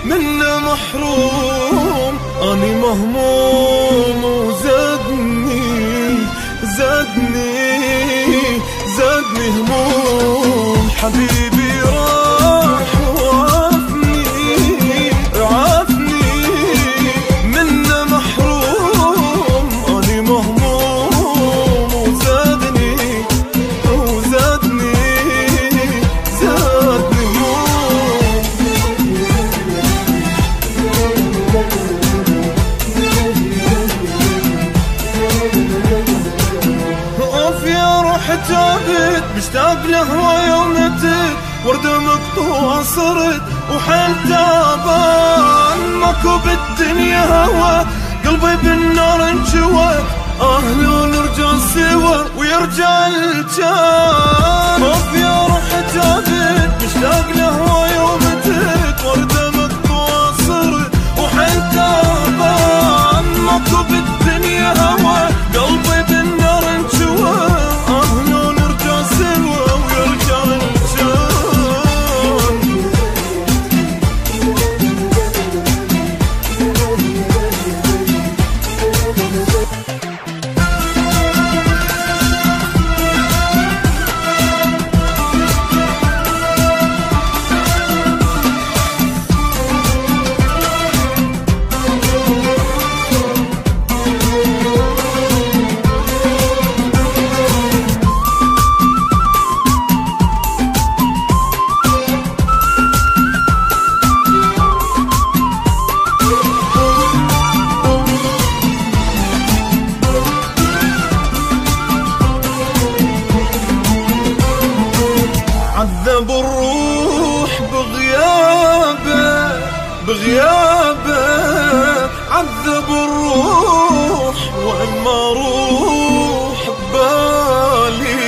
منه محروم، أني مهموم وزادني هموم. حبيبي راح وعافني منه محروم، أني مهموم وزادني هموم. اوف يا روح تعبت مشتاق له ويومتك، وردة مقطوعة صرت وحيل تعبان، ماكو بالدنيا هوا قلبي بالنار انجوى، لو نرجع سوا ويرجع الجان. اوف يا روح تعبت مشتاق له ويومتك، وردة مقطوعة صرت وحيل تعبان، ماكو بالدنيا هوا قلبي بالنار انجوى، لو نرجع سوا ويرجع الجان. عذب الروح بغيابه، عذب الروح وين ما اروح ببالي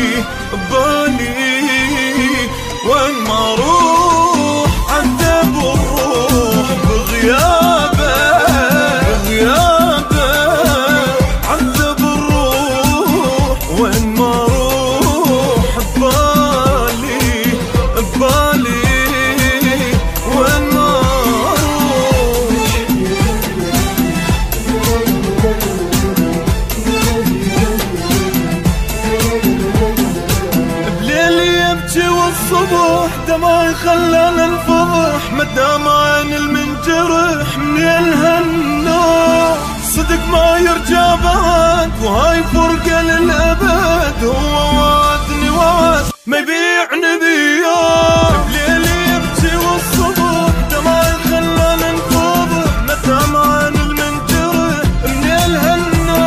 وين ما اروح. عذب الروح بغيابه، عذب الروح وين ما اروح ببالي وين ما اروح. بليل يبكي والصبح دمعي خلانا نفضح، مدام عين المنجرح من الهنا، صدق ما يرجع بعد وهاي فرقة للأبد، هو وعدني وعد ما يبيعني بياه. بليل يبكي والصبح دمعي خلانا نفضح، مدام عين المنجرح من الهنا،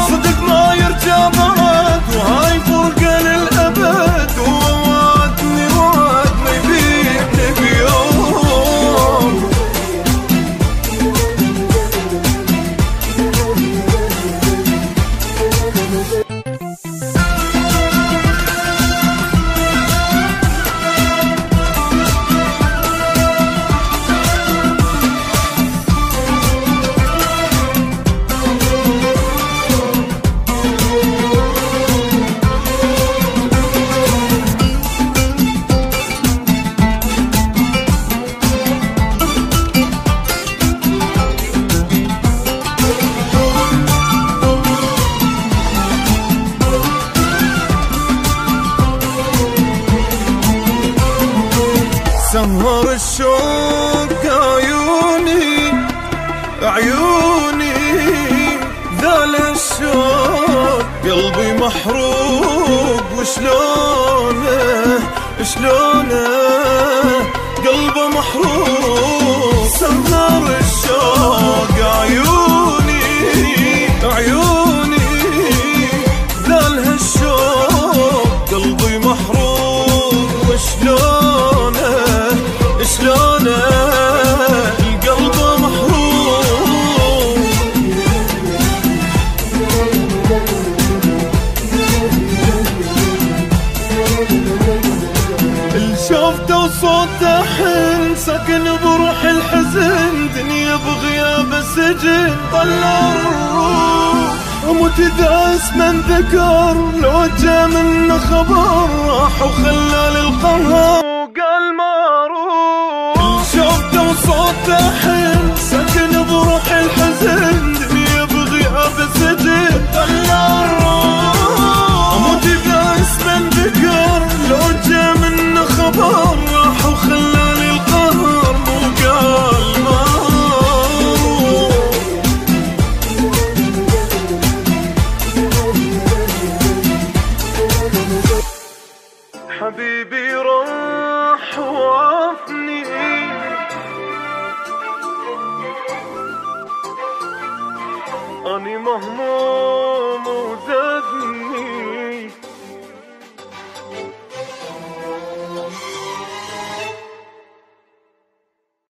صدق ما يرجع بعد وهاي فرقة للأبد، هو وعدني وعد ما يبيعني بيوم. سهر الشوق عيوني ذال الشوق قلبي محروق، وشلونه قلبه محروق. سهر الشوق عيوني ذال الشوق قلبي محروق، وشلونه القلب محروق. الشوفته وصوته حن ساكن بروح الحزن، دنيا بغياب السجن طلع الروح، اموت اذا اسمه انذكر، لو جا منه خبر راح وخلى للقهر وقال ما اروح. وصوته حن سكن بروح الحزن